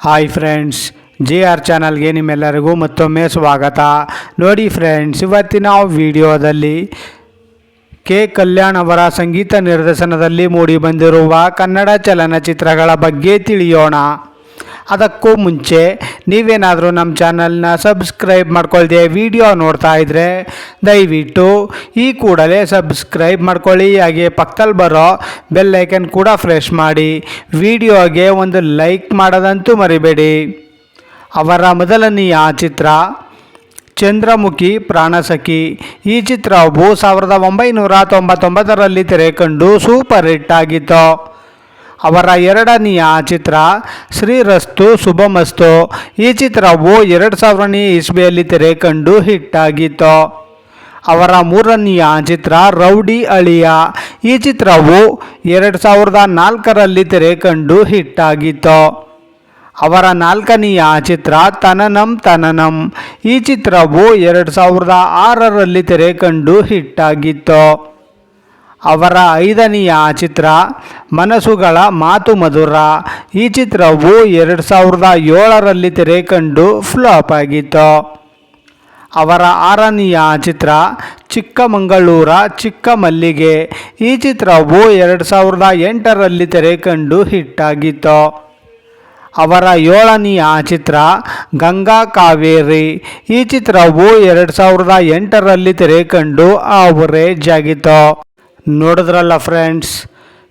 Hi friends, G R ಚಾನಲ್ಗೆ ನಿಮ್ಮೆಲ್ಲರಿಗೂ ಮತ್ತೊಮ್ಮೆ ಸ್ವಾಗತ. ನೋಡಿ ಫ್ರೆಂಡ್ಸ್, ಇವತ್ತಿನ ವಿಡಿಯೋದಲ್ಲಿ ಕೆ ಕಲ್ಯಾಣ್ ಅವರ ಸಂಗೀತ ನಿರ್ದೇಶನದಲ್ಲಿ ಮೂಡಿಬಂದಿರುವ ಕನ್ನಡ ಚಲನಚಿತ್ರಗಳ ಬಗ್ಗೆ ತಿಳಿಯೋಣ. ಅದಕ್ಕೂ ಮುಂಚೆ ನೀವೇನಾದರೂ ನಮ್ಮ ಚಾನಲ್ನ ಸಬ್ಸ್ಕ್ರೈಬ್ ಮಾಡ್ಕೊಳ್ದೆ ವಿಡಿಯೋ ನೋಡ್ತಾ ಇದ್ದರೆ ದಯವಿಟ್ಟು ಈ ಕೂಡಲೇ ಸಬ್ಸ್ಕ್ರೈಬ್ ಮಾಡ್ಕೊಳ್ಳಿ. ಹಾಗೆ ಪಕ್ಕದಲ್ಲಿ ಬರೋ ಬೆಲ್ ಐಕನ್ ಕೂಡ ಪ್ರೆಸ್ ಮಾಡಿ. ವಿಡಿಯೋಗೆ ಒಂದು ಲೈಕ್ ಮಾಡೋದಂತೂ ಮರಿಬೇಡಿ. ಅವರ ಮೊದಲನೆಯ ಚಿತ್ರ ಚಂದ್ರಮುಖಿ ಪ್ರಾಣಸಖಿ. ಈ ಚಿತ್ರವು 1999ರಲ್ಲಿ ತೆರೆಕಂಡು ಸೂಪರ್ ಹಿಟ್ ಆಗಿತ್ತು. ಅವರ ಎರಡನೆಯ ಚಿತ್ರ ಶ್ರೀರಸ್ತು ಶುಭಮಸ್ತು. ಈ ಚಿತ್ರವು 2000ನೇ ಇಸ್ವಿಯಲ್ಲಿ ತೆರೆಕಂಡು ಹಿಟ್ ಆಗಿತ್ತು. ಅವರ ಮೂರನೆಯ ಚಿತ್ರ ರೌಡಿ ಅಳಿಯ. ಈ ಚಿತ್ರವು 2004ರಲ್ಲಿ ತೆರೆಕಂಡು ಹಿಟ್ ಆಗಿತ್ತು. ಅವರ ನಾಲ್ಕನೆಯ ಚಿತ್ರ ತನನಂ ತನನಂ. ಈ ಚಿತ್ರವು 2006ರಲ್ಲಿ ತೆರೆಕಂಡು ಹಿಟ್ ಆಗಿತ್ತು. ಅವರ ಐದನೆಯ ಚಿತ್ರ ಮನಸ್ಸುಗಳ ಮಾತು ಮಧುರ. ಈ ಚಿತ್ರವು 2007ರಲ್ಲಿ ತೆರೆಕಂಡು ಫ್ಲಾಪ್ ಆಗಿತ್ತು. ಅವರ ಆರನೆಯ ಚಿತ್ರ ಚಿಕ್ಕಮಗಳೂರ ಚಿಕ್ಕ ಮಲ್ಲಿಗೆ. ಈ ಚಿತ್ರವು 2008ರಲ್ಲಿ ತೆರೆಕಂಡು ಹಿಟ್ ಆಗಿತ್ತು. ಅವರ ಏಳನೆಯ ಚಿತ್ರ ಗಂಗಾ ಕಾವೇರಿ. ಈ ಚಿತ್ರವು 2008ರಲ್ಲಿ ತೆರೆಕಂಡು ಆವರೇಜ್ ಆಗಿತ್ತು. ನೋಡಿದ್ರಲ್ಲ ಫ್ರೆಂಡ್ಸ್,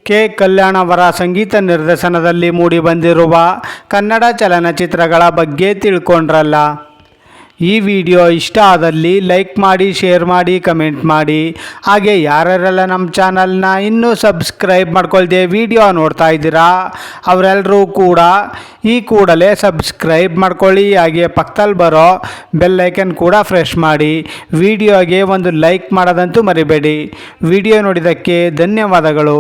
ಕೆ ಕಲ್ಯಾಣ್ ಅವರ ಸಂಗೀತ ನಿರ್ದೇಶನದಲ್ಲಿ ಮೂಡಿಬಂದಿರುವ ಕನ್ನಡ ಚಲನಚಿತ್ರಗಳ ಬಗ್ಗೆ ತಿಳ್ಕೊಂಡ್ರಲ್ಲ. ಈ ವಿಡಿಯೋ ಇಷ್ಟ ಆದಲ್ಲಿ ಲೈಕ್ ಮಾಡಿ, ಶೇರ್ ಮಾಡಿ, ಕಮೆಂಟ್ ಮಾಡಿ. ಹಾಗೆ ಯಾರ್ಯಾರೆಲ್ಲ ನಮ್ಮ ಚಾನಲ್ನ ಇನ್ನೂ ಸಬ್ಸ್ಕ್ರೈಬ್ ಮಾಡ್ಕೊಳ್ದೆ ವಿಡಿಯೋ ನೋಡ್ತಾ ಇದ್ದೀರಾ ಅವರೆಲ್ಲರೂ ಕೂಡ ಈ ಕೂಡಲೇ ಸಬ್ಸ್ಕ್ರೈಬ್ ಮಾಡ್ಕೊಳ್ಳಿ. ಹಾಗೆ ಪಕ್ಕದಲ್ಲಿ ಬರೋ ಬೆಲ್ ಐಕನ್ ಕೂಡ ಪ್ರೆಸ್ ಮಾಡಿ. ವಿಡಿಯೋಗೆ ಒಂದು ಲೈಕ್ ಮಾಡೋದಂತೂ ಮರಿಬೇಡಿ. ವಿಡಿಯೋ ನೋಡಿದ್ದಕ್ಕೆ ಧನ್ಯವಾದಗಳು.